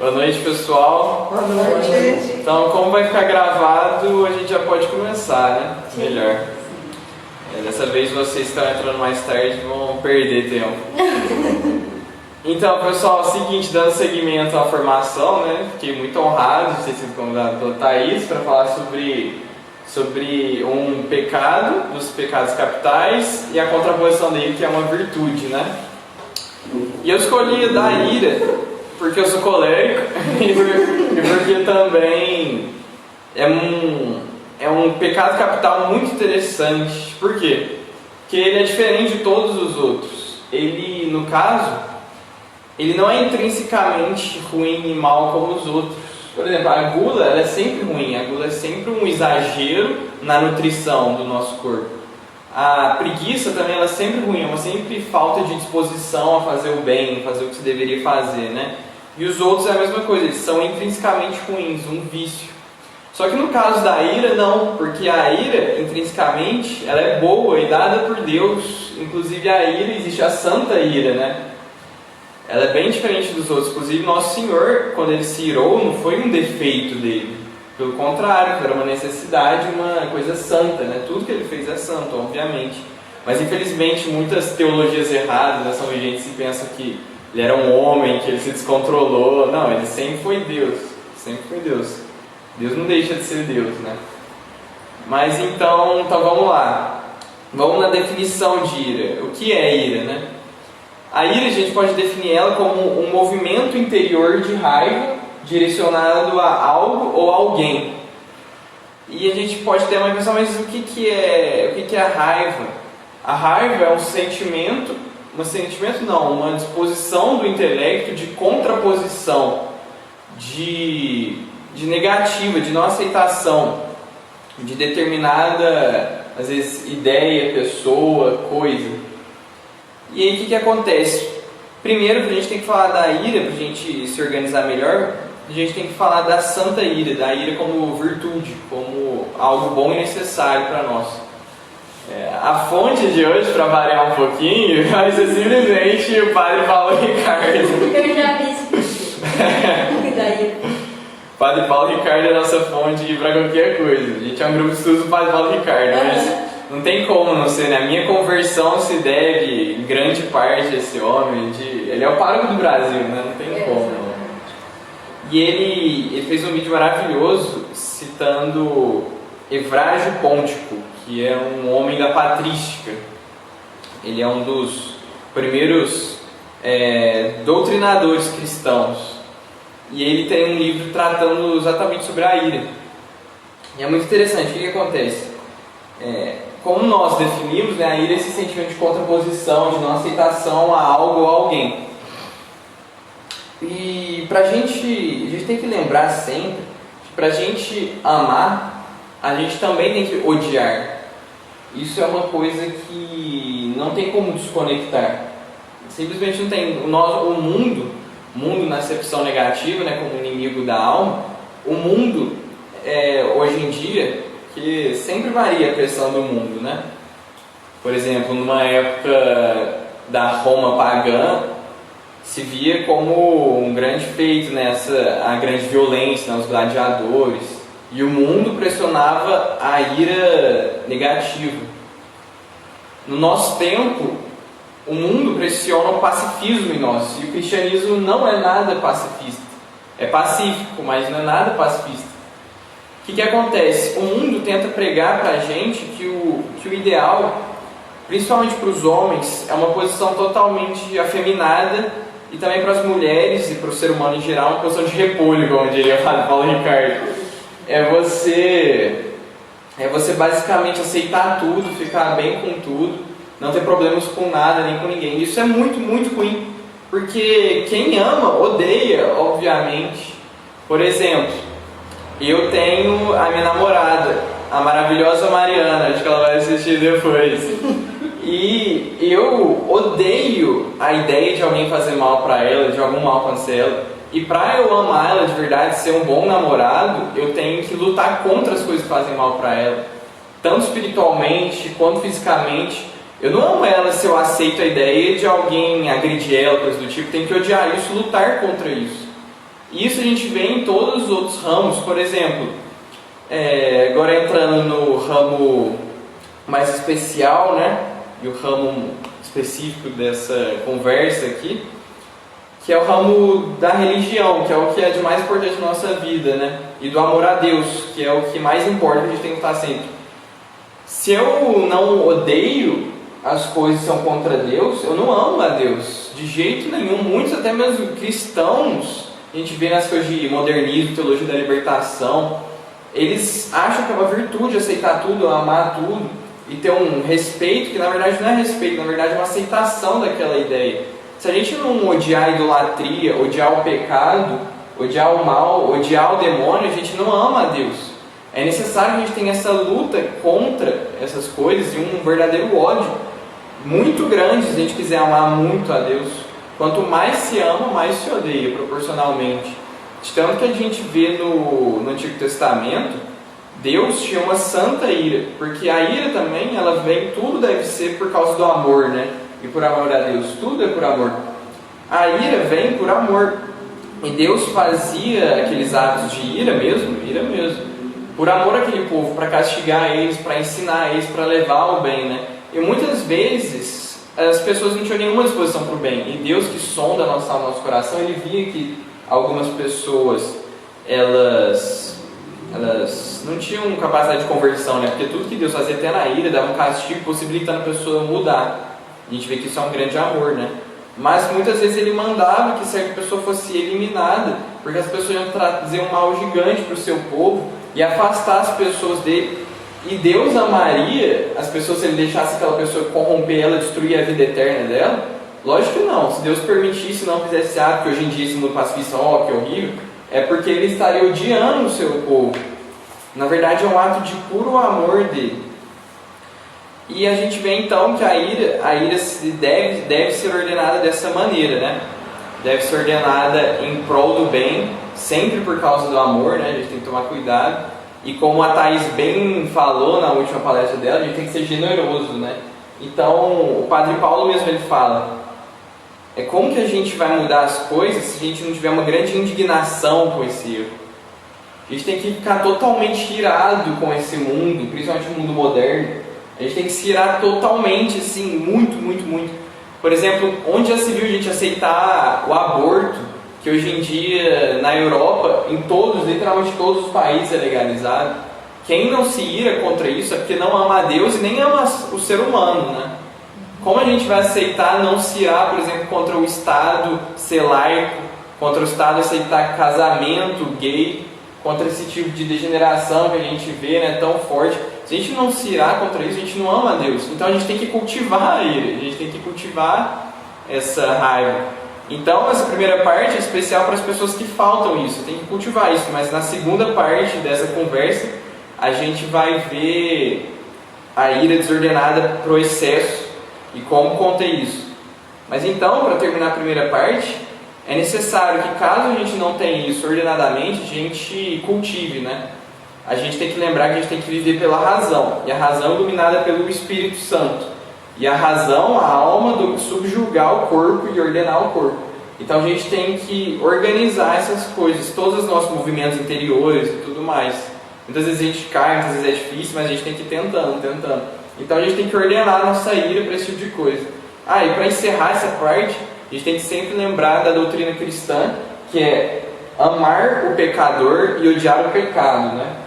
Boa noite, pessoal. Boa noite. Então, como vai ficar gravado, a gente já pode começar, né? Melhor. Dessa vez vocês estão entrando mais tarde, vão perder tempo. Então, pessoal, é o seguinte, dando seguimento à formação, né? Fiquei muito honrado de ter sido convidado pela Thaís para falar sobre um pecado, dos pecados capitais, e a contraposição dele, que é uma virtude, né? E eu escolhi da ira, porque eu sou colérico, e porque também é um pecado capital muito interessante. Por quê? Porque ele é diferente de todos os outros. Ele, no caso, ele não é intrinsecamente ruim e mal como os outros. Por exemplo, a gula, ela é sempre ruim. A gula é sempre um exagero na nutrição do nosso corpo. A preguiça também, ela é sempre ruim, é uma sempre falta de disposição a fazer o bem, fazer o que você deveria fazer, né? E os outros é a mesma coisa, eles são intrinsecamente ruins, um vício. Só que no caso da ira, não, porque a ira, intrinsecamente, ela é boa e dada por Deus. Inclusive a ira, existe a santa ira, né? Ela é bem diferente dos outros. Inclusive Nosso Senhor, quando Ele se irou, não foi um defeito dele. Pelo contrário, era uma necessidade, uma coisa santa, né? Tudo que Ele fez é santo, obviamente. Mas infelizmente muitas teologias erradas são vigentes e pensam que Ele era um homem, que Ele se descontrolou. Não, Ele sempre foi Deus. Sempre foi Deus. Deus não deixa de ser Deus, né? Mas então vamos lá. Vamos na definição de ira. O que é ira, né? A ira, a gente pode definir ela como um movimento interior de raiva direcionado a algo ou a alguém. E a gente pode ter uma impressão, mas o que é a raiva? A raiva é uma disposição do intelecto de contraposição, de negativa, de não aceitação de determinada, às vezes, ideia, pessoa, coisa. E aí o que acontece? Primeiro, a gente tem que falar da ira, para a gente se organizar melhor, a gente tem que falar da santa ira, da ira como virtude, como algo bom e necessário para nós. A fonte de hoje, para variar um pouquinho, vai ser simplesmente o Padre Paulo Ricardo. Eu já vi isso. O Padre Paulo Ricardo é a nossa fonte para qualquer coisa. A gente é um grupo de estudos do Padre Paulo Ricardo, mas não tem como não ser, né? A minha conversão se deve, em grande parte, a esse homem. Ele é o pároco do Brasil, né? Não tem como. Não. E ele fez um vídeo maravilhoso citando Evrágio Pôntico, que é um homem da patrística. Ele é um dos primeiros doutrinadores cristãos. E ele tem um livro tratando exatamente sobre a ira. E é muito interessante. O que acontece? Como nós definimos, né, a ira é esse sentimento de contraposição, de não aceitação a algo ou a alguém. E a gente tem que lembrar sempre que para a gente amar, a gente também tem que odiar. Isso é uma coisa que não tem como desconectar. Simplesmente não tem. O mundo na acepção negativa, né, como inimigo da alma, o mundo, hoje em dia, que sempre varia a pressão do mundo, né? Por exemplo, numa época da Roma pagã, se via como um grande feito, né, a grande violência, né, os gladiadores, e o mundo pressionava a ira negativa. No nosso tempo, o mundo pressiona o pacifismo em nós, e o cristianismo não é nada pacifista. É pacífico, mas não é nada pacifista. O que acontece? O mundo tenta pregar para a gente que o ideal, principalmente para os homens, é uma posição totalmente afeminada, e também para as mulheres e para o ser humano em geral, uma posição de repolho, como diria o Padre Paulo Ricardo. É você basicamente aceitar tudo, ficar bem com tudo, não ter problemas com nada, nem com ninguém. Isso é muito, muito ruim, porque quem ama, odeia, obviamente. Por exemplo, eu tenho a minha namorada, a maravilhosa Mariana, acho que ela vai assistir depois. E eu odeio a ideia de alguém fazer mal pra ela, de algum mal acontecer a ela. E pra eu amar ela de verdade, ser um bom namorado, eu tenho que lutar contra as coisas que fazem mal pra ela. Tanto espiritualmente quanto fisicamente. Eu não amo ela se eu aceito a ideia de alguém agredir ela, coisa do tipo. Tenho que odiar isso, lutar contra isso. E isso a gente vê em todos os outros ramos. Por exemplo, agora entrando no ramo mais especial, né? E o ramo específico dessa conversa aqui, que é o ramo da religião, que é o que é de mais importante na nossa vida, né? E do amor a Deus, que é o que mais importa, que a gente tem que estar sempre. Se eu não odeio as coisas que são contra Deus, eu não amo a Deus, de jeito nenhum. Muitos, até mesmo cristãos, a gente vê nas coisas de modernismo, teologia da libertação, eles acham que é uma virtude aceitar tudo, amar tudo, e ter um respeito, que na verdade não é respeito, na verdade é uma aceitação daquela ideia. Se a gente não odiar a idolatria, odiar o pecado, odiar o mal, odiar o demônio, a gente não ama a Deus. É necessário que a gente tenha essa luta contra essas coisas e um verdadeiro ódio muito grande se a gente quiser amar muito a Deus. Quanto mais se ama, mais se odeia, proporcionalmente. De tanto que a gente vê no Antigo Testamento, Deus tinha uma santa ira, porque a ira também, ela vem, tudo deve ser por causa do amor, né? E por amor a Deus, tudo é por amor. A ira vem por amor. E Deus fazia aqueles atos de ira mesmo, por amor àquele povo, para castigar eles, para ensinar eles, para levar ao bem, né? E muitas vezes as pessoas não tinham nenhuma disposição para o bem. E Deus, que sonda a nossa alma, nosso coração, Ele via que algumas pessoas, elas não tinham capacidade de conversão, né? Porque tudo que Deus fazia até na ira dava um castigo, possibilitando a pessoa mudar. A gente vê que isso é um grande amor, né? Mas muitas vezes Ele mandava que certa pessoa fosse eliminada, porque as pessoas iam trazer um mal gigante para o seu povo e afastar as pessoas dele. E Deus amaria as pessoas se Ele deixasse aquela pessoa corromper ela, destruir a vida eterna dela? Lógico que não. Se Deus permitisse não fizesse ato, que hoje em dia esse mundo pacifista, que horrível, é porque Ele estaria odiando o seu povo. Na verdade é um ato de puro amor dele. E a gente vê então que a ira deve ser ordenada dessa maneira, né? Deve ser ordenada em prol do bem, sempre por causa do amor, né? A gente tem que tomar cuidado. E como a Thaís bem falou na última palestra dela, a gente tem que ser generoso, né? Então, o Padre Paulo mesmo ele fala, como que a gente vai mudar as coisas se a gente não tiver uma grande indignação com esse erro? A gente tem que ficar totalmente irado com esse mundo, principalmente o mundo moderno. A gente tem que se irar totalmente, assim, muito, muito, muito. Por exemplo, onde já se viu a gente aceitar o aborto, que hoje em dia na Europa, em todos, literalmente todos os países é legalizado. Quem não se ira contra isso é porque não ama a Deus e nem ama o ser humano, né? Como a gente vai aceitar não se irar, por exemplo, contra o Estado ser laico, contra o Estado aceitar casamento gay, contra esse tipo de degeneração que a gente vê, né, tão forte? Se a gente não se irar contra isso, a gente não ama a Deus. Então a gente tem que cultivar a ira, a gente tem que cultivar essa raiva. Então essa primeira parte é especial para as pessoas que faltam isso, tem que cultivar isso. Mas na segunda parte dessa conversa, a gente vai ver a ira desordenada para o excesso e como conter isso. Mas então, para terminar a primeira parte, é necessário que, caso a gente não tenha isso ordenadamente, a gente cultive, né? A gente tem que lembrar que a gente tem que viver pela razão, e a razão é iluminada pelo Espírito Santo. E a razão, a alma, do subjugar o corpo e ordenar o corpo. Então a gente tem que organizar essas coisas, todos os nossos movimentos interiores e tudo mais. Muitas vezes a gente cai, muitas vezes é difícil, mas a gente tem que ir tentando. Então a gente tem que ordenar a nossa ira para esse tipo de coisa. E para encerrar essa parte, a gente tem que sempre lembrar da doutrina cristã, que é amar o pecador e odiar o pecado, né?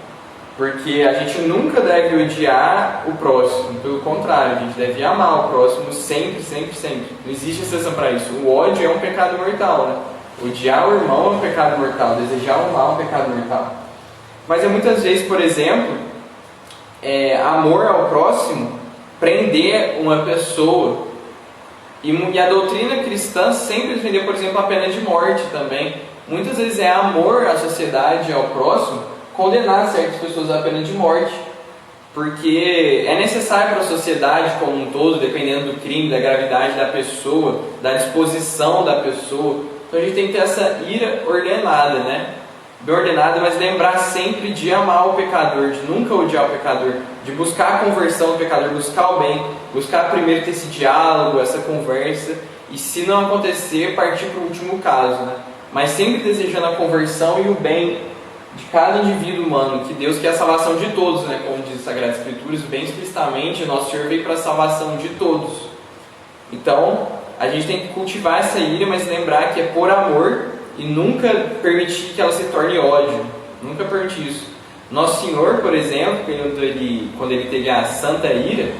Porque a gente nunca deve odiar o próximo, pelo contrário, a gente deve amar o próximo sempre, sempre, sempre. Não existe exceção para isso. O ódio é um pecado mortal, né? Odiar o irmão é um pecado mortal, desejar o mal é um pecado mortal. Mas muitas vezes, por exemplo, amor ao próximo, prender uma pessoa. E a doutrina cristã sempre defendeu, por exemplo, a pena de morte também. Muitas vezes é amor à sociedade, ao próximo, condenar certas pessoas à pena de morte, porque é necessário para a sociedade como um todo, dependendo do crime, da gravidade da pessoa, da disposição da pessoa. Então a gente tem que ter essa ira ordenada, né? Bem ordenada, mas lembrar sempre de amar o pecador, de nunca odiar o pecador, de buscar a conversão do pecador, buscar o bem, buscar primeiro ter esse diálogo, essa conversa, e se não acontecer, partir para o último caso, né? mas sempre desejando a conversão e o bem de cada indivíduo humano, que Deus quer a salvação de todos, né? Como diz a Sagrada Escritura, bem explicitamente, nosso Senhor veio para a salvação de todos. Então, a gente tem que cultivar essa ira, mas lembrar que é por amor e nunca permitir que ela se torne ódio. Nunca permitir isso. Nosso Senhor, por exemplo, quando ele teve a santa ira,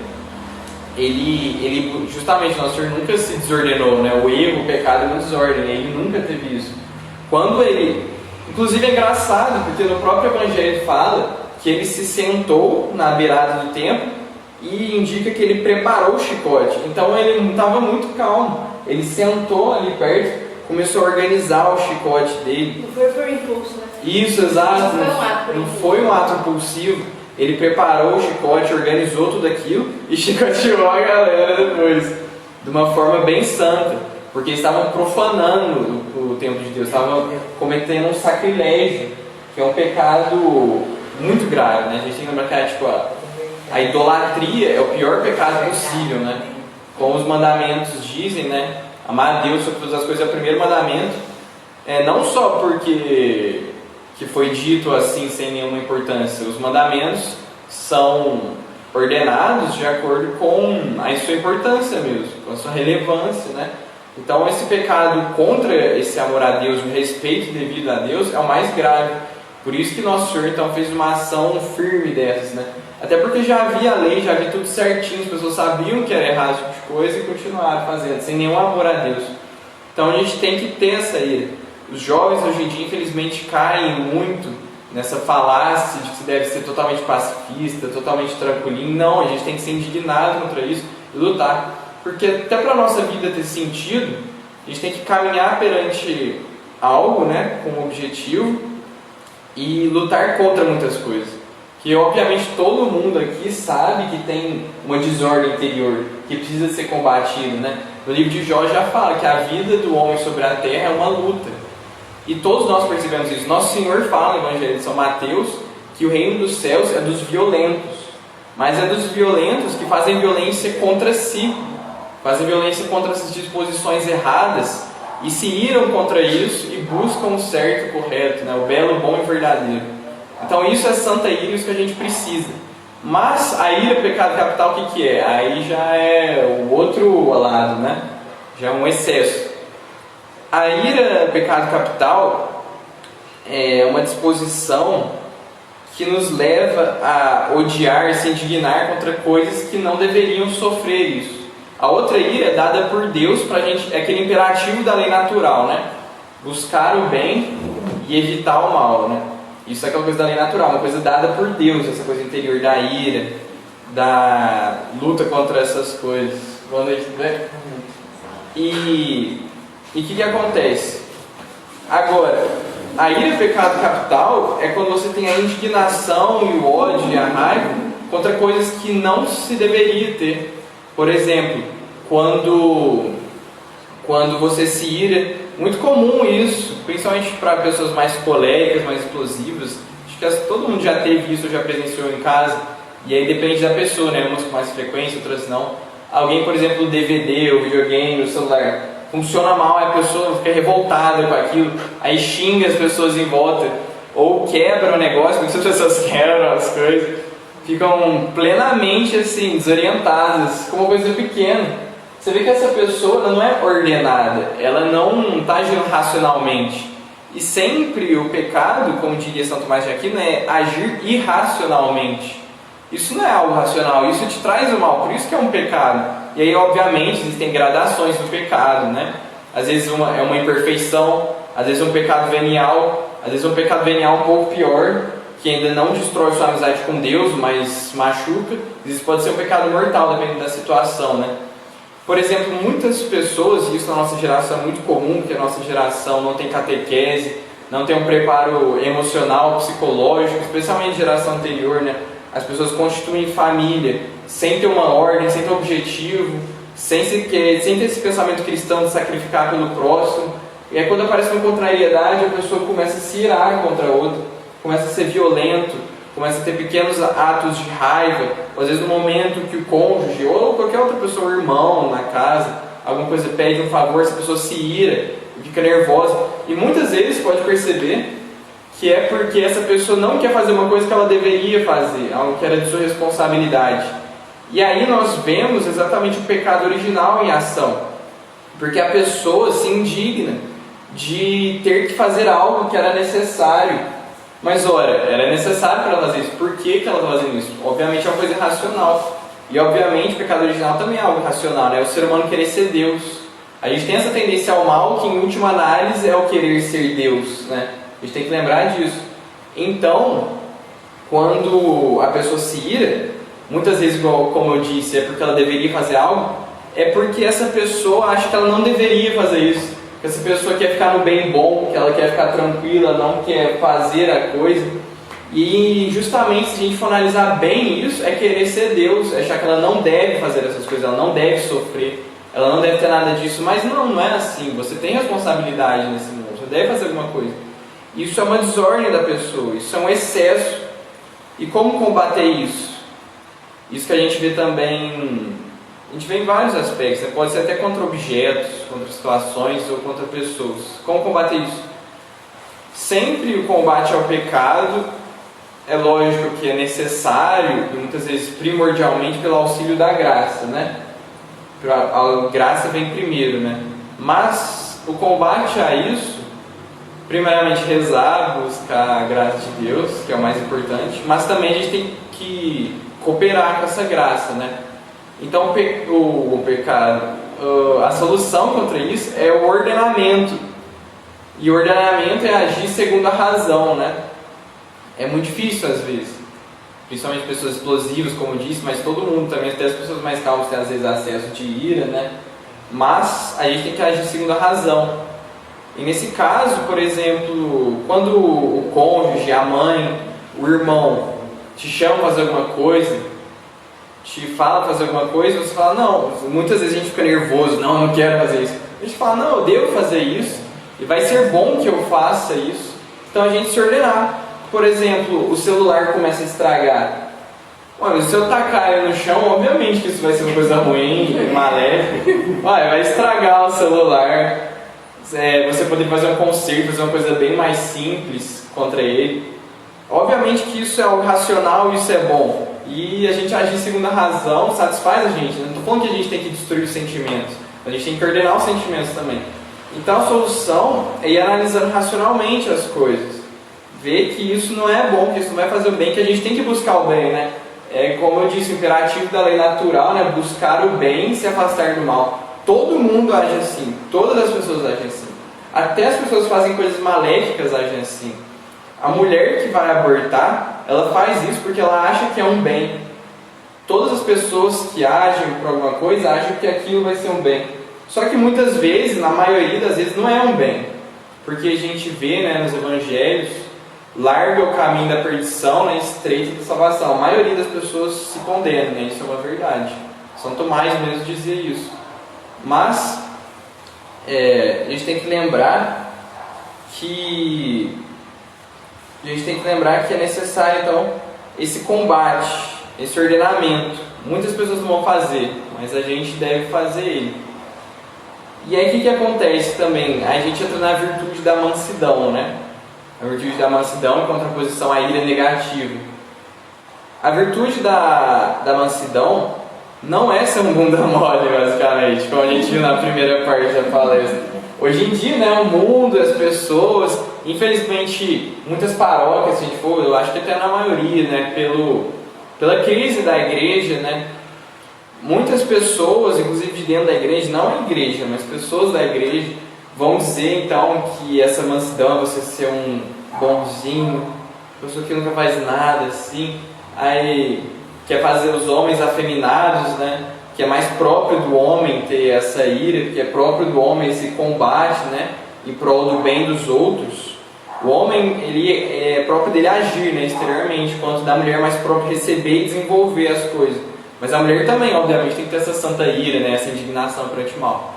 justamente, nosso Senhor nunca se desordenou, né? O erro, o pecado é uma desordem, ele nunca teve isso. Inclusive é engraçado, porque no próprio Evangelho fala que ele se sentou na beirada do templo e indica que ele preparou o chicote. Então ele não estava muito calmo. Ele sentou ali perto, começou a organizar o chicote dele. Não foi por impulso, né? Isso, exato. Não foi um ato impulsivo. Ele preparou o chicote, organizou tudo aquilo e chicoteou a galera depois. De uma forma bem santa. Porque eles estavam profanando o templo de Deus. Estavam cometendo um sacrilégio. Que é um pecado muito grave, né? A gente tem que lembrar que a idolatria é o pior pecado possível, né? Como os mandamentos dizem, né? Amar a Deus sobre todas as coisas é o primeiro mandamento. Não só porque que foi dito assim sem nenhuma importância. Os mandamentos são ordenados de acordo com a sua importância mesmo, com a sua relevância, né? Então esse pecado contra esse amor a Deus, o respeito devido a Deus é o mais grave. Por isso que nosso Senhor então fez uma ação firme dessas, né? Até porque já havia a lei, já havia tudo certinho, as pessoas sabiam que era errado esse tipo de coisa e continuaram fazendo, sem nenhum amor a Deus. Então a gente tem que ter essa ira. Os jovens hoje em dia, infelizmente, caem muito nessa falácia de que se deve ser totalmente pacifista, totalmente tranquilinho. Não, a gente tem que ser indignado contra isso e lutar. Porque até para a nossa vida ter sentido, a gente tem que caminhar perante algo, né, com um objetivo e lutar contra muitas coisas. Que obviamente todo mundo aqui sabe que tem uma desordem interior que precisa ser combatida, né? No livro de Jó já fala que a vida do homem sobre a terra é uma luta. E todos nós percebemos isso. Nosso Senhor fala no Evangelho de São Mateus que o reino dos céus é dos violentos. Mas é dos violentos que fazem violência contra si. Fazem violência contra essas disposições erradas e se iram contra isso e buscam o certo e o correto, né? O belo, o bom e verdadeiro. Então isso é santa ira, isso que a gente precisa. Mas a ira, pecado capital, o que é? Aí já é o outro lado, né? Já é um excesso. A ira, pecado capital, é uma disposição que nos leva a odiar, se indignar contra coisas que não deveriam sofrer isso. A outra ira é dada por Deus pra gente, é aquele imperativo da lei natural, né? Buscar o bem e evitar o mal, né? Isso é aquela coisa da lei natural, uma coisa dada por Deus, essa coisa interior da ira, da luta contra essas coisas. Boa noite, né? E o que acontece? Agora, a ira, pecado capital, é quando você tem a indignação e o ódio e a raiva contra coisas que não se deveria ter. Por exemplo, quando você se ira, muito comum isso, principalmente para pessoas mais coléricas, mais explosivas. Acho que todo mundo já teve isso, já presenciou em casa. E aí depende da pessoa, né? Umas com mais frequência, outras não. Alguém, por exemplo, o DVD, o videogame, o celular, funciona mal, a pessoa fica revoltada com aquilo, aí xinga as pessoas em volta, ou quebra o negócio, muitas pessoas quebram as coisas, ficam plenamente assim, desorientadas, como uma coisa pequena. Você vê que essa pessoa ela não é ordenada, ela não está agindo racionalmente. E sempre o pecado, como diria São Tomás de Aquino, é agir irracionalmente. Isso não é algo racional, isso te traz o mal, por isso que é um pecado. E aí, obviamente, existem gradações do pecado, né? Às vezes é uma imperfeição, às vezes um pecado venial, às vezes um pecado venial um pouco pior, que ainda não destrói sua amizade com Deus, mas machuca. Às vezes pode ser um pecado mortal, dependendo da situação, né? Por exemplo, muitas pessoas, e isso na nossa geração é muito comum, que a nossa geração não tem catequese, não tem um preparo emocional, psicológico, especialmente geração anterior, né? As pessoas constituem família sem ter uma ordem, sem ter um objetivo, sem ter esse pensamento cristão de sacrificar pelo próximo. E aí quando aparece uma contrariedade, a pessoa começa a se irar contra a outra, começa a ser violento, começa a ter pequenos atos de raiva, ou às vezes no momento que o cônjuge ou qualquer outra pessoa, o irmão na casa, alguma coisa pede um favor, essa pessoa se ira fica nervosa. E muitas vezes pode perceber que é porque essa pessoa não quer fazer uma coisa que ela deveria fazer, algo que era de sua responsabilidade. E aí nós vemos exatamente o pecado original em ação, porque a pessoa se indigna de ter que fazer algo que era necessário. Mas ora, era necessário para ela fazer isso. Por que ela está fazendo isso? Obviamente é uma coisa irracional. E obviamente o pecado original também é algo irracional, né? O ser humano querer ser Deus. A gente tem essa tendência ao mal, que em última análise é o querer ser Deus, né? A gente tem que lembrar disso. Então, quando a pessoa se ira, muitas vezes, como eu disse, é porque ela deveria fazer algo, é porque essa pessoa acha que ela não deveria fazer isso. Que essa pessoa quer ficar no bem bom, que ela quer ficar tranquila, não quer fazer a coisa. E justamente, se a gente for analisar bem isso, é querer ser Deus, é achar que ela não deve fazer essas coisas, ela não deve sofrer, ela não deve ter nada disso. Mas não é assim. Você tem responsabilidade nesse mundo, você deve fazer alguma coisa. Isso é uma desordem da pessoa, isso é um excesso. E como combater isso? Isso que a gente vê também, a gente vê em vários aspectos, né? Pode ser até contra objetos, contra situações ou contra pessoas. Como combater isso? Sempre o combate ao pecado é lógico que é necessário e muitas vezes primordialmente pelo auxílio da graça, né? A graça vem primeiro, né? Mas o combate a isso, primeiramente rezar, buscar a graça de Deus, que é o mais importante, mas também a gente tem que cooperar com essa graça, né? Então o pecado, a solução contra isso é o ordenamento. E o ordenamento é agir segundo a razão, né? É muito difícil às vezes, principalmente pessoas explosivas, como eu disse, mas todo mundo também, até as pessoas mais calmas têm às vezes acesso de ira, né? Mas a gente tem que agir segundo a razão. E nesse caso, por exemplo, quando o cônjuge, a mãe, o irmão te chama para fazer alguma coisa, te fala para fazer alguma coisa, você fala, não, muitas vezes a gente fica nervoso, não, eu não quero fazer isso. A gente fala, não, eu devo fazer isso, e vai ser bom que eu faça isso. Então a gente se ordenar. Por exemplo, o celular começa a estragar. Olha, se eu tacar ele no chão, obviamente que isso vai ser uma coisa ruim, maléfica. Vai estragar o celular. Você poderia fazer um conserto, fazer uma coisa bem mais simples contra ele. Obviamente que isso é o racional e isso é bom. E a gente agir segundo a razão satisfaz a gente. Não estou falando que a gente tem que destruir os sentimentos. A gente tem que ordenar os sentimentos também. Então a solução é ir analisando racionalmente as coisas. Ver que isso não é bom, que isso não vai fazer o bem, que a gente tem que buscar o bem, né? É como eu disse, o imperativo da lei natural, né? Buscar o bem e se afastar do mal. Todo mundo age assim, todas as pessoas agem assim. Até as pessoas que fazem coisas maléficas agem assim. A mulher que vai abortar, ela faz isso porque ela acha que é um bem. Todas as pessoas que agem por alguma coisa acham que aquilo vai ser um bem. Só que muitas vezes, na maioria das vezes, não é um bem. Porque a gente vê, né, nos evangelhos, larga o caminho da perdição, né, estreita da salvação. A maioria das pessoas se condena, né, isso é uma verdade. São Tomás mesmo dizia isso. Mas a gente tem que lembrar que é necessário então esse combate, esse ordenamento. Muitas pessoas não vão fazer, mas a gente deve fazer ele. E aí o que acontece também? A gente entra na virtude da mansidão, né? A virtude da mansidão em contraposição à ira negativa. A virtude da mansidão não é ser um bunda mole, basicamente, como a gente viu na primeira parte da palestra. Hoje em dia, né, o mundo, as pessoas, infelizmente, muitas paróquias, se a gente for, eu acho que até na maioria, né, pela crise da igreja, né, muitas pessoas, inclusive de dentro da igreja, não a igreja, mas pessoas da igreja, vão dizer então que essa mansidão é você ser um bonzinho, pessoa que nunca faz nada assim, aí quer fazer os homens afeminados, né? Que é mais próprio do homem ter essa ira, que é próprio do homem esse combate, né? Em prol do bem dos outros. O homem, ele é próprio dele agir, né, exteriormente, enquanto da mulher é mais próprio receber e desenvolver as coisas. Mas a mulher também, obviamente, tem que ter essa santa ira, né, essa indignação perante o mal.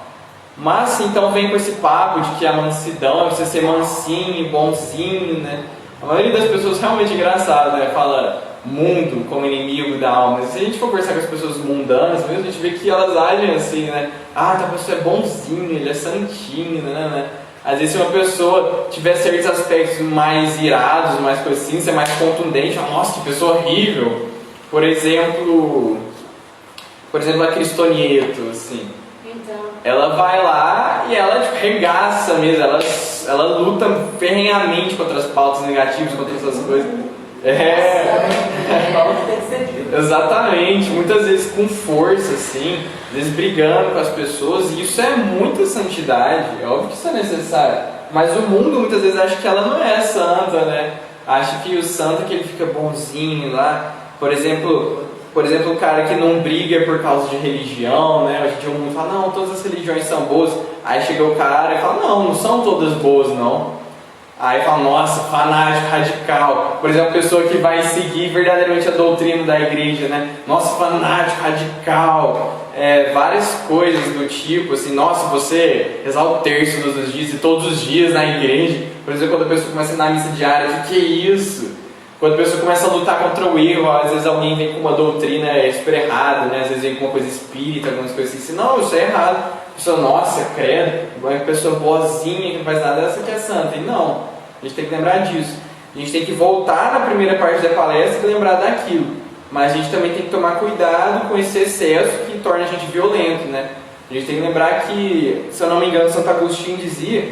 Mas então vem com esse papo de que a mansidão é você ser mansinho, bonzinho, né? A maioria das pessoas realmente engraçada, né? Fala mundo como inimigo da alma. Mas se a gente for conversar com as pessoas mundanas mesmo, a gente vê que elas agem assim, né? Ah, a pessoa é bonzinho, ele é santinho, né? Às vezes, se uma pessoa tiver certos aspectos mais irados, mais coisas assim, ser mais contundente, nossa, que pessoa horrível. Por exemplo, a Cristonieto, assim. Então. Ela vai lá e ela tipo, regaça mesmo, ela luta ferrenhamente contra as pautas negativas, contra essas coisas. Exatamente, muitas vezes com força, assim, às vezes brigando com as pessoas, e isso é muita santidade, é óbvio que isso é necessário. Mas o mundo muitas vezes acha que ela não é santa, né? Acha que o santo é que ele fica bonzinho lá. Por exemplo, o cara que não briga por causa de religião, né? Hoje em dia o mundo fala, não, todas as religiões são boas. Aí chega o cara e fala, não são todas boas, não. Aí fala, nossa, fanático, radical. Por exemplo, a pessoa que vai seguir verdadeiramente a doutrina da igreja, né? Nossa, fanático, radical. Várias coisas do tipo, assim, nossa, você rezar o terço todos os dias e todos os dias na igreja. Por exemplo, quando a pessoa começa a ir na missa diária, o que é isso? Quando a pessoa começa a lutar contra o erro, às vezes alguém vem com uma doutrina super errada, né? Às vezes vem com uma coisa espírita, algumas coisas assim, não, isso é errado. A pessoa, nossa, credo, uma pessoa boazinha que não faz nada, essa que é santa. E não, a gente tem que lembrar disso. A gente tem que voltar na primeira parte da palestra e lembrar daquilo. Mas a gente também tem que tomar cuidado com esse excesso que torna a gente violento, né? A gente tem que lembrar que, se eu não me engano, Santo Agostinho dizia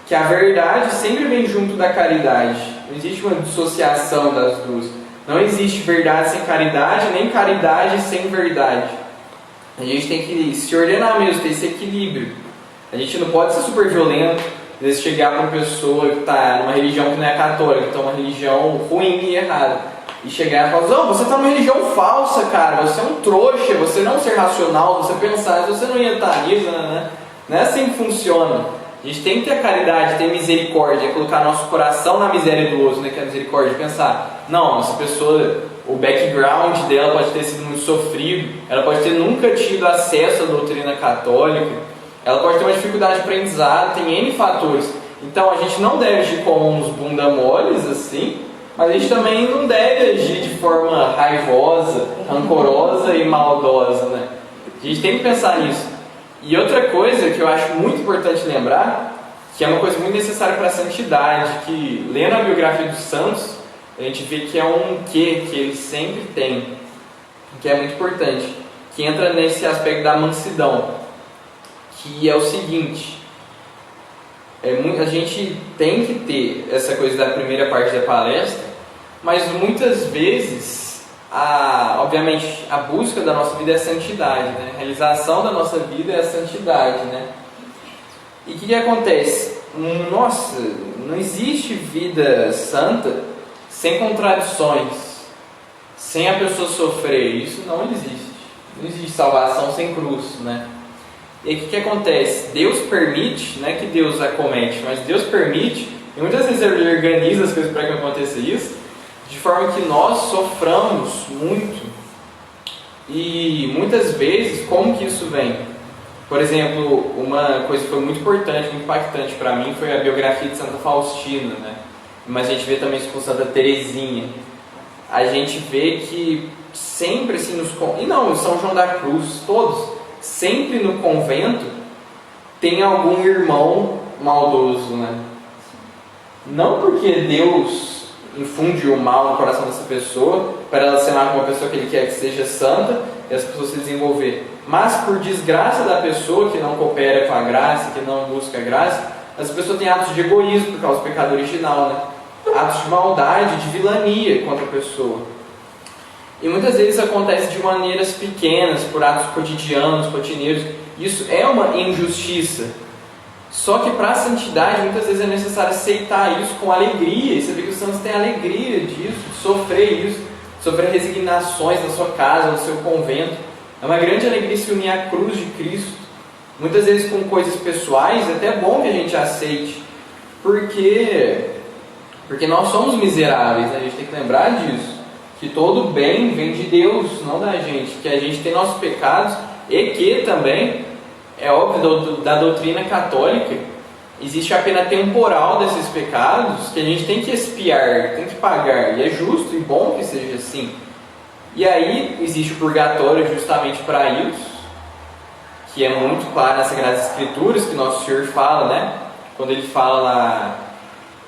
que a verdade sempre vem junto da caridade. Não existe uma dissociação das duas. Não existe verdade sem caridade, nem caridade sem verdade. A gente tem que se ordenar mesmo, ter esse equilíbrio. A gente não pode ser super violento, às vezes chegar para uma pessoa que está numa religião que não é católica, que está uma religião ruim e errada, e chegar e falar, não, você está numa religião falsa, cara, você é um trouxa, você não é um ser racional, você pensar, você não ia estar nisso, né? Não é assim que funciona. A gente tem que ter a caridade, ter misericórdia, colocar nosso coração na miséria do outro, né, que é a misericórdia, pensar, não, essa pessoa, o background dela pode ter sido muito sofrido, ela pode ter nunca tido acesso à doutrina católica, ela pode ter uma dificuldade de aprendizado, tem N fatores. Então a gente não deve agir como uns bunda moles, assim, mas a gente também não deve agir de forma raivosa, rancorosa e maldosa, né? A gente tem que pensar nisso. E outra coisa que eu acho muito importante lembrar, que é uma coisa muito necessária para a santidade, que lendo a biografia dos santos, a gente vê que é um quê que eles sempre têm, que é muito importante, que entra nesse aspecto da mansidão, que é o seguinte, a gente tem que ter essa coisa da primeira parte da palestra, mas muitas vezes obviamente a busca da nossa vida é a santidade, né? A realização da nossa vida é a santidade, né? E o que acontece? Nossa, não existe vida santa sem contradições, sem a pessoa sofrer. Isso não existe. Não existe salvação sem cruz, né? E o que acontece? Deus permite, não é que Deus acomete, mas Deus permite, e muitas vezes Ele organiza as coisas para que aconteça isso, de forma que nós soframos muito. E muitas vezes, como que isso vem? Por exemplo, uma coisa que foi muito importante, muito impactante para mim foi a biografia de Santa Faustina, né? Mas a gente vê também isso com Santa Teresinha. A gente vê que sempre assim e não, São João da Cruz, todos, sempre no convento tem algum irmão maldoso, né? Não porque Deus infunde o mal no coração dessa pessoa, para ela ser uma pessoa que Ele quer que seja santa, e essa pessoa se desenvolver. Mas por desgraça da pessoa que não coopera com a graça, que não busca a graça, essa pessoa tem atos de egoísmo por causa do pecado original, né? Atos de maldade, de vilania contra a pessoa. E muitas vezes acontece de maneiras pequenas, por atos cotidianos, rotineiros. Isso é uma injustiça. Só que para a santidade, muitas vezes é necessário aceitar isso com alegria. E você vê que os santos têm alegria disso, sofrer isso, sofrer resignações na sua casa, no seu convento. É uma grande alegria se unir à cruz de Cristo. Muitas vezes com coisas pessoais, é até bom que a gente aceite. Porque nós somos miseráveis, né? A gente tem que lembrar disso. Que todo bem vem de Deus, não da gente. Que a gente tem nossos pecados e que também... É óbvio, da doutrina católica, existe a pena temporal desses pecados que a gente tem que expiar, tem que pagar, e é justo e bom que seja assim. E aí existe o purgatório justamente para isso, que é muito claro nas Sagradas Escrituras, que Nosso Senhor fala, né? quando ele fala lá,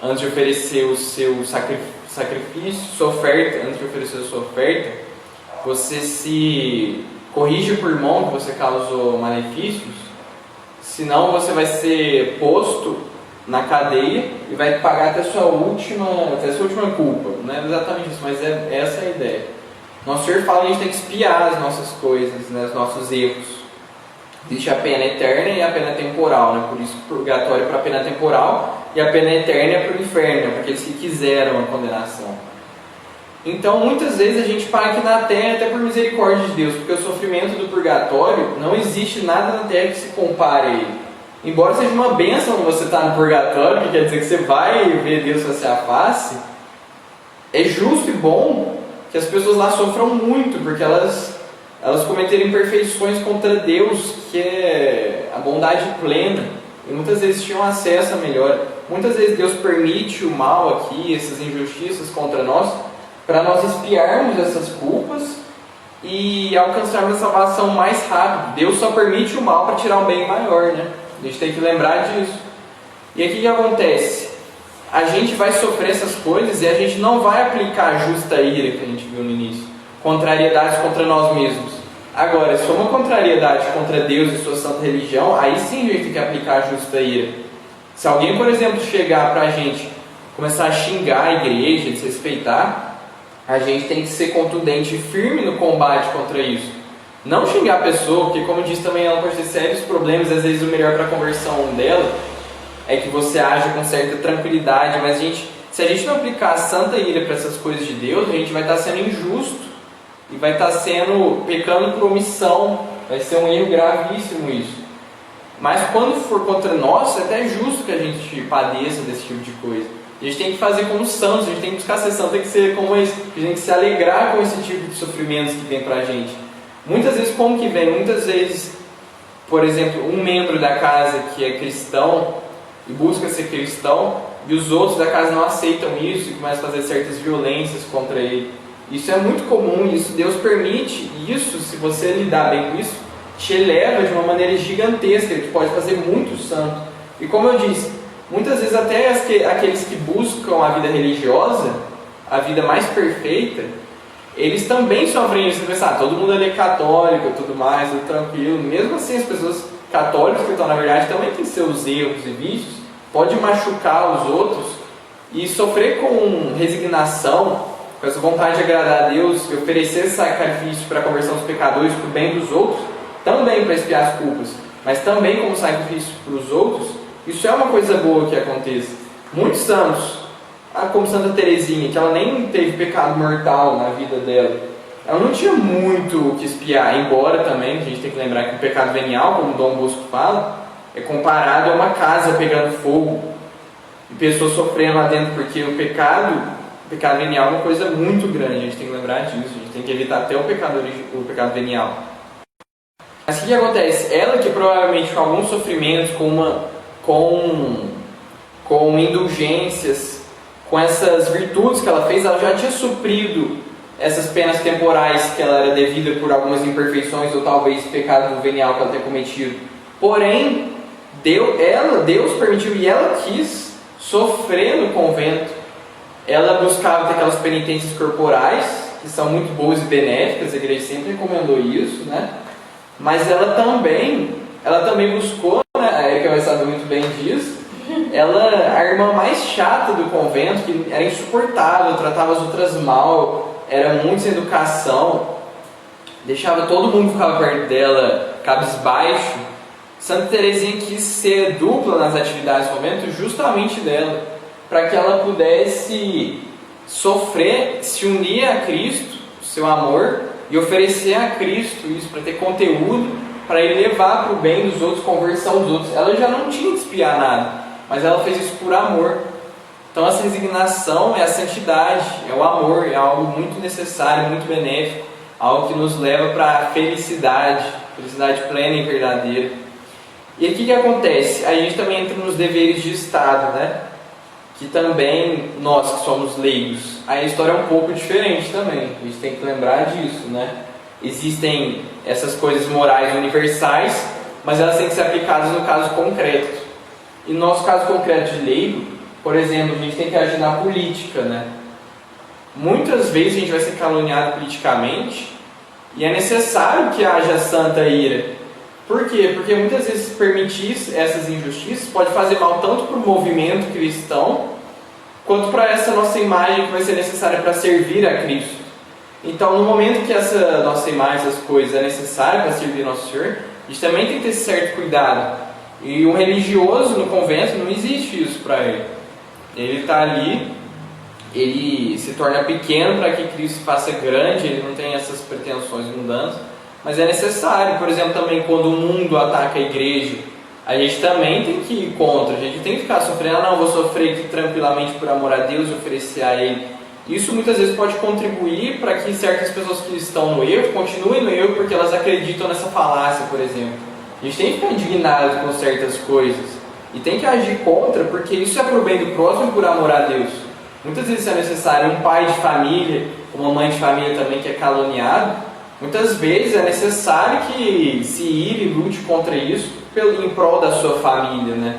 antes de oferecer o seu sacrifício, sua oferta, antes de oferecer a sua oferta, você se corrige por irmão que você causou malefícios, senão você vai ser posto na cadeia e vai pagar até a sua última culpa. Não é exatamente isso, mas essa é a ideia. Nosso Senhor fala que a gente tem que espiar as nossas coisas, né, os nossos erros. Existe a pena eterna e a pena temporal, né? Por isso purgatório é para a pena temporal e a pena eterna é para o inferno, para aqueles que quiseram a condenação. Então muitas vezes a gente paga aqui na terra até por misericórdia de Deus, porque o sofrimento do purgatório, não existe nada na terra que se compare a ele. Embora seja uma bênção você estar no purgatório, que quer dizer que você vai ver Deus face a face, é justo e bom que as pessoas lá sofram muito, porque elas cometeram imperfeições contra Deus, que é a bondade plena, e muitas vezes tinham acesso a melhor. Muitas vezes Deus permite o mal aqui, essas injustiças contra nós, para nós espiarmos essas culpas e alcançarmos a salvação mais rápido. Deus só permite o mal para tirar um bem maior, né? A gente tem que lembrar disso. E aqui o que acontece? A gente vai sofrer essas coisas e a gente não vai aplicar a justa ira que a gente viu no início. Contrariedades contra nós mesmos. Agora, se for uma contrariedade contra Deus e sua santa religião, aí sim a gente tem que aplicar a justa ira. Se alguém, por exemplo, chegar pra gente, começar a xingar a igreja, desrespeitar, a gente tem que ser contundente e firme no combate contra isso. Não xingar a pessoa, porque como eu disse também, ela pode ter sérios problemas, às vezes o melhor para a conversão dela é que você age com certa tranquilidade, mas se a gente não aplicar a santa ira para essas coisas de Deus, a gente vai estar sendo injusto e vai estar pecando por omissão, vai ser um erro gravíssimo isso. Mas quando for contra nós, é até justo que a gente padeça desse tipo de coisa. A gente tem que fazer como os santos, a gente tem que buscar ser santo, tem que ser como eles, a gente tem que se alegrar com esse tipo de sofrimentos que vem pra gente. Muitas vezes como que vem? Muitas vezes, por exemplo, um membro da casa que é cristão e busca ser cristão, e os outros da casa não aceitam isso e começam a fazer certas violências contra ele. Isso é muito comum, isso Deus permite, e isso, se você lidar bem com isso, te eleva de uma maneira gigantesca, ele pode fazer muito santo. E como eu disse, muitas vezes até aqueles que buscam a vida religiosa, a vida mais perfeita, eles também sofrem isso. Você pensa, todo mundo ali é católico, tudo mais, tudo tranquilo. Mesmo assim, as pessoas católicas que estão na verdade também têm seus erros e vícios, pode machucar os outros e sofrer com resignação, com essa vontade de agradar a Deus e oferecer sacrifício para a conversão dos pecadores, para o bem dos outros, também para expiar as culpas, mas também como sacrifício para os outros. Isso é uma coisa boa que aconteça. Muitos santos, como Santa Teresinha, que ela nem teve pecado mortal na vida dela, ela não tinha muito o que expiar, embora também, a gente tem que lembrar que o pecado venial, como Dom Bosco fala, é comparado a uma casa pegando fogo, e pessoas sofrendo lá dentro, porque o pecado venial é uma coisa muito grande, a gente tem que lembrar disso, a gente tem que evitar até o pecado venial. Mas o que acontece? Ela que provavelmente com alguns sofrimentos, com indulgências, com essas virtudes que ela fez, ela já tinha suprido essas penas temporais que ela era devida por algumas imperfeições ou talvez pecado venial que ela tenha cometido. Porém, Deus permitiu e ela quis sofrer no convento. Ela buscava ter aquelas penitências corporais, que são muito boas e benéficas, a igreja sempre recomendou isso, né? Mas ela também buscou, né? A Erika vai saber muito bem disso. A irmã mais chata do convento, que era insuportável, tratava as outras mal, era muito sem educação, deixava todo mundo que ficava perto dela cabisbaixo. Santa Teresinha quis ser dupla nas atividades do convento justamente dela, para que ela pudesse sofrer, se unir a Cristo, seu amor, e oferecer a Cristo isso, para ter conteúdo, para ele levar para o bem dos outros, conversão dos outros. Ela já não tinha que espiar nada, mas ela fez isso por amor. Então essa resignação é a santidade, é o amor, é algo muito necessário, muito benéfico, algo que nos leva para a felicidade plena e verdadeira. E aqui o que acontece? A gente também entra nos deveres de Estado, né? Que também, nós que somos leigos, a história é um pouco diferente também, a gente tem que lembrar disso, né? Existem essas coisas morais universais, mas elas têm que ser aplicadas no caso concreto. E no nosso caso concreto de leigo, por exemplo, a gente tem que agir na política, né? Muitas vezes a gente vai ser caluniado politicamente e é necessário que haja santa ira. Por quê? Porque muitas vezes permitir essas injustiças pode fazer mal tanto para o movimento cristão, quanto para essa nossa imagem que vai ser necessária para servir a Cristo. Então, no momento que essa nossa imagem, essas coisas é necessária para servir nosso Senhor, a gente também tem que ter esse certo cuidado. E um religioso no convento não existe isso para ele. Ele está ali, ele se torna pequeno para que Cristo se faça grande, ele não tem essas pretensões mundanas, mas é necessário. Por exemplo, também quando o mundo ataca a igreja, a gente também tem que ir contra, a gente tem que ficar sofrendo, não, vou sofrer aqui tranquilamente por amor a Deus e oferecer a Ele. Isso muitas vezes pode contribuir para que certas pessoas que estão no erro continuem no erro porque elas acreditam nessa falácia, por exemplo. A gente tem que ficar indignado com certas coisas e tem que agir contra, porque isso é para o bem do próximo e por amor a Deus. Muitas vezes é necessário um pai de família, uma mãe de família também que é caluniado. Muitas vezes é necessário que se ire e lute contra isso em prol da sua família, né?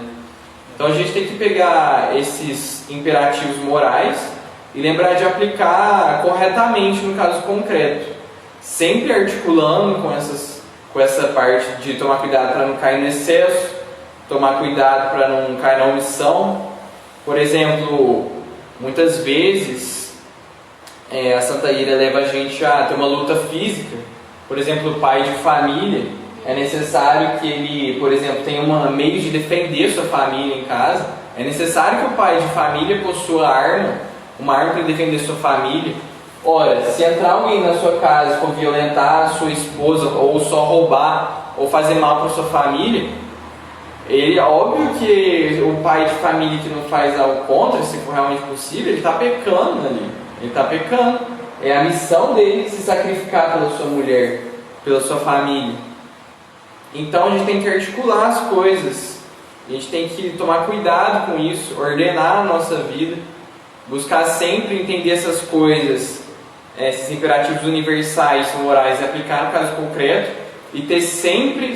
Então a gente tem que pegar esses imperativos morais e lembrar de aplicar corretamente no caso concreto, sempre articulando com essa parte de tomar cuidado para não cair no excesso, tomar cuidado para não cair na omissão. Por exemplo, muitas vezes a Santa Ira leva a gente a ter uma luta física. Por exemplo, o pai de família, é necessário que ele, por exemplo, tenha meio de defender sua família em casa. É necessário que o pai de família possua uma arma para defender sua família. Ora, se entrar alguém na sua casa e for violentar a sua esposa, ou só roubar, ou fazer mal para sua família, ele, óbvio que o pai de família que não faz algo contra, se for realmente possível, ele está pecando ali. Ele está pecando. É a missão dele se sacrificar pela sua mulher, pela sua família. Então a gente tem que articular as coisas. A gente tem que tomar cuidado com isso, ordenar a nossa vida, buscar sempre entender essas coisas, esses imperativos universais, morais, e aplicar no caso concreto, e ter sempre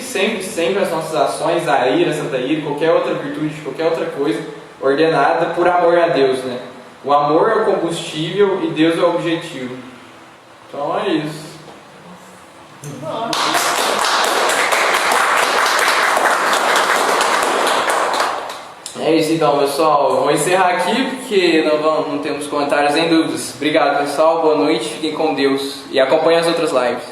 as nossas ações, a ira, a santa ira, qualquer outra virtude, qualquer outra coisa, ordenada por amor a Deus, né? O amor é o combustível e Deus é o objetivo. Então é isso. É isso então, pessoal. Vou encerrar aqui porque não temos comentários nem dúvidas. Obrigado, pessoal. Boa noite. Fiquem com Deus. E acompanhem as outras lives.